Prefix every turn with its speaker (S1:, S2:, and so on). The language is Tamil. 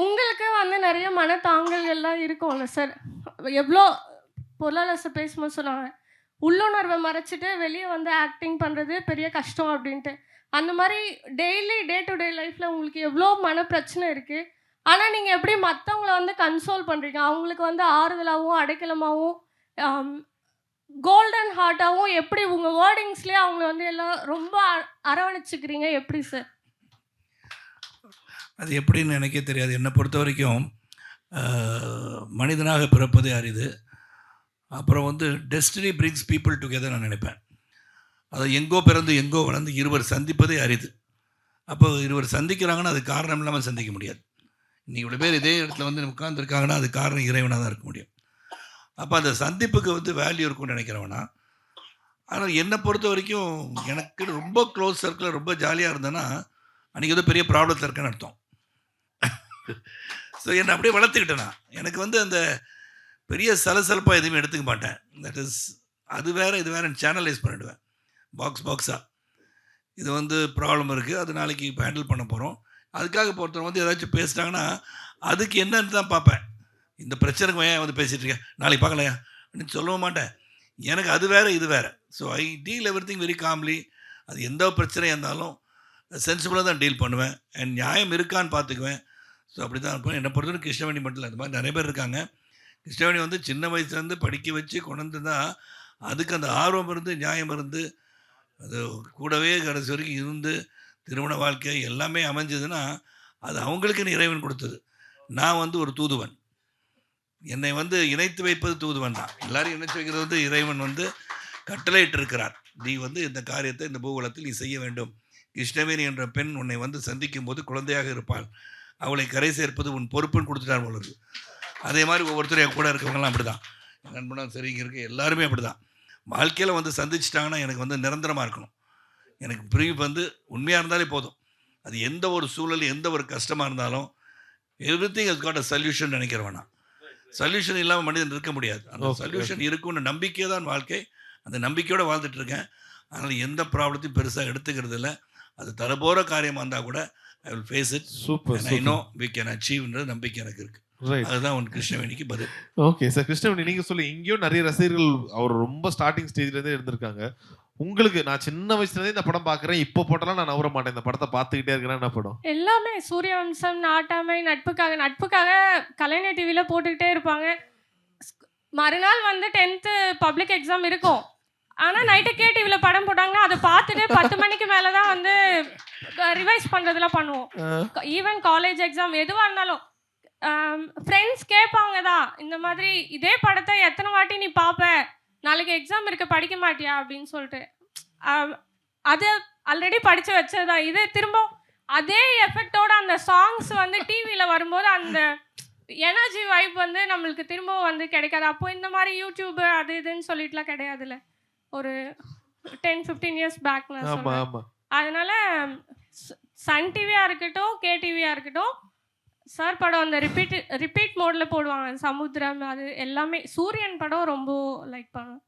S1: உங்களுக்கு வந்து நிறைய மனத்தாங்கல்கள்லாம் இருக்கும்ல சார். எவ்வளோ பொருளாதார சார் பேசும்போது சொன்னாங்க, உள்ளுணர்வை மறைச்சிட்டு வெளியே வந்து ஆக்டிங் பண்ணுறது பெரிய கஷ்டம் அப்படின்ட்டு. அந்த மாதிரி டெய்லி டே டு டே லைஃப்பில் உங்களுக்கு எவ்வளோ மன பிரச்சனை இருக்குது. ஆனால் நீங்கள் எப்படி மற்றவங்கள வந்து கன்சோல் பண்ணுறீங்க, அவங்களுக்கு வந்து ஆறுதலாகவும் அடைக்கலமாகவும் கோல்டன் ஹார்ட்டாகவும் எப்படி உங்கள் வேர்டிங்ஸ்லேயே அவங்கள வந்து எல்லாம் ரொம்ப அரவணைச்சிக்கிறீங்க எப்படி சார்?
S2: அது எப்படின்னு எனக்கே தெரியாது. என்னை பொறுத்த வரைக்கும் மனிதனாக பிறப்பதே அரிது. அப்புறம் வந்து டெஸ்டினி பிரிங்ஸ் பீப்புள் டுகெதர் நான் நினைப்பேன். அதை எங்கோ பிறந்து எங்கோ வளர்ந்து இருவர் சந்திப்பதே அரிது. அப்போ இருவர் சந்திக்கிறாங்கன்னா அது காரணம் இல்லாமல் சந்திக்க முடியாது. இன்னைக்கு இவ்வளோ பேர் இதே இடத்துல வந்து உட்காந்துருக்காங்கன்னா அது காரணம் இறைவனாக தான் இருக்க முடியும். அப்போ அந்த சந்திப்புக்கு வந்து வேல்யூ இருக்கும்னு நினைக்கிறவனா. ஆனால் என்னை பொறுத்த வரைக்கும் எனக்கு ரொம்ப க்ளோஸ் சர்க்கிளில் ரொம்ப ஜாலியாக இருந்தேன்னா அன்றைக்கி ஏதோ பெரிய ப்ராப்ளத்தில் இருக்கேன்னு அர்த்தம். ஸோ என்னை அப்படியே வளர்த்துக்கிட்டேன்னா எனக்கு வந்து அந்த பெரிய சலசலப்பாக எதுவுமே எடுத்துக்க மாட்டேன். தட் இஸ் அது வேறு இது வேறு சேனலைஸ் பண்ணிவிடுவேன் பாக்ஸாக. இது வந்து ப்ராப்ளம் இருக்குது, அது நாளைக்கு இப்போ ஹேண்டில் பண்ண போகிறோம். அதுக்காக ஒருத்தர் வந்து ஏதாச்சும் பேசிட்டாங்கன்னா அதுக்கு என்னன்னு தான் பார்ப்பேன். இந்த பிரச்சனைக்கு ஏன் வந்து பேசிகிட்டு இருக்கேன், நாளைக்கு பார்க்கலையா அப்படின்னு சொல்லவும் மாட்டேன். எனக்கு அது வேறு இது வேறு. So I deal every thing very calmly. அது எந்த பிரச்சனையாக இருந்தாலும் சென்சிபிளாக தான் டீல் பண்ணுவேன். அண்ட் நியாயம் இருக்கான்னு பார்த்துக்குவேன். ஸோ அப்படி தான் இருப்பேன். என்னை பொறுத்தவரைக்கும் கிருஷ்ணவேணி மட்டும் இல்லை, அந்த மாதிரி நிறைய பேர் இருக்காங்க. கிருஷ்ணவேணி வந்து சின்ன வயசுலேருந்து படிக்க வச்சு கொண்டு தான் அதுக்கு அந்த ஆர்வம் இருந்து நியாயம் இருந்து அது கூடவே கடைசி வரைக்கும் இருந்து திருமண வாழ்க்கை எல்லாமே அமைஞ்சதுன்னா அது அவங்களுக்குன்னு இறைவன் கொடுத்தது. நான் வந்து ஒரு தூதுவன். என்னை வந்து இணைத்து வைப்பது தூதுவன் தான். எல்லாரும் இணைத்து வைக்கிறது வந்து இறைவன் வந்து கட்டளையிட்டு இருக்கிறார். நீ வந்து இந்த காரியத்தை இந்த பூகோளத்தில் நீ செய்ய வேண்டும். கிருஷ்ணவேணி என்ற பெண் உன்னை வந்து சந்திக்கும் போது குழந்தையாக இருப்பாள், அவளை கரை சேர்ப்பது உன் பொறுப்புன்னு கொடுத்துட்டார் போல இருக்கு. அதே மாதிரி ஒவ்வொருத்தரும் கூட இருக்கவங்களாம் அப்படி தான். நண்பனாக சரி இங்கே இருக்க எல்லாருமே அப்படி தான். வாழ்க்கையில் வந்து சந்திச்சிட்டாங்கன்னா எனக்கு வந்து நிரந்தரமாக இருக்கணும். எனக்கு பிரிவு வந்து உண்மையாக இருந்தாலே போதும். அது எந்த ஒரு சூழல் எந்த ஒரு கஷ்டமாக இருந்தாலும் everything has got a solution நினைக்கிறவனா. சொல்யூஷன் இல்லாமல் மனிதன் இருக்க முடியாது. அந்த சொல்யூஷன் இருக்குன்னு நம்பிக்கை தான் வாழ்க்கை. அந்த நம்பிக்கையோடு வாழ்ந்துட்டு இருக்கேன். அதனால் எந்த ப்ராப்ளத்தையும் பெருசாக எடுத்துக்கிறது இல்லை. அது தரப்போகிற காரியமாக இருந்தால் கூட I will face it.
S3: Super.
S2: I know we can அச்சீவ்ன்றது நம்பிக்கை எனக்கு இருக்குது. அதுதான் உன் கிருஷ்ணவேணிக்கு பதில்.
S3: Okay sir. கிருஷ்ணவேணி நீங்கள் சொல்லி இங்கேயும் நிறைய ரசிகர்கள் அவர் ரொம்ப ஸ்டார்டிங் ஸ்டேஜ்லேருந்தே இருந்திருக்காங்க. உங்களுக்கு நான் சின்ன வயசுலேருந்தே இந்த படம் பார்க்குறேன், இப்போ போட்டாலும் நான் நவர மாட்டேன், இந்த படத்தை பார்த்துக்கிட்டே இருக்கிறேன். என்ன படம்?
S1: எல்லாமே சூரியவம்சம், நாட்டாமை, நட்புக்காக கலைஞர் டிவியில் போட்டுக்கிட்டே இருப்பாங்க. மறுநாள் வந்து 10th பப்ளிக் எக்ஸாம் இருக்கும். ஆனால் நைட்டு கேடிவியில் படம் போட்டாங்கன்னா அதை பார்த்துட்டு 10 மணிக்கு மேலே தான் வந்து ரிவைஸ் பண்ணுறதுலாம் பண்ணுவோம். ஈவன் காலேஜ் எக்ஸாம் எதுவாக இருந்தாலும் ஃப்ரெண்ட்ஸ் கேட்பாங்க தான், இந்த மாதிரி இதே படத்தை எத்தனை வாட்டி நீ பார்ப்ப, நாளைக்கு எக்ஸாம் இருக்க படிக்க மாட்டியா அப்படின்னு சொல்லிட்டு. அது ஆல்ரெடி படித்து வச்சதா, இது திரும்ப அதே எஃபெக்டோட அந்த சாங்ஸ் வந்து டிவியில் வரும்போது அந்த எனர்ஜி வைப் வந்து நம்மளுக்கு திரும்பவும் வந்து கிடைக்காது. அப்போ இந்த மாதிரி யூடியூப் அது இதுன்னு சொல்லிட்டுலாம் கிடையாதுல்ல, ஒரு 10-15 இயர்ஸ் பேக் நான் சொல்றேன். அதனால சன் டிவியாக இருக்கட்டும் கேடிவியாக இருக்கட்டும் சார் படம் அந்த ரிப்பீட் மோடில் போடுவாங்க. சமுத்திரம் அது எல்லாமே. சூரியன் படம் ரொம்ப லைக் பண்ணுவேன்.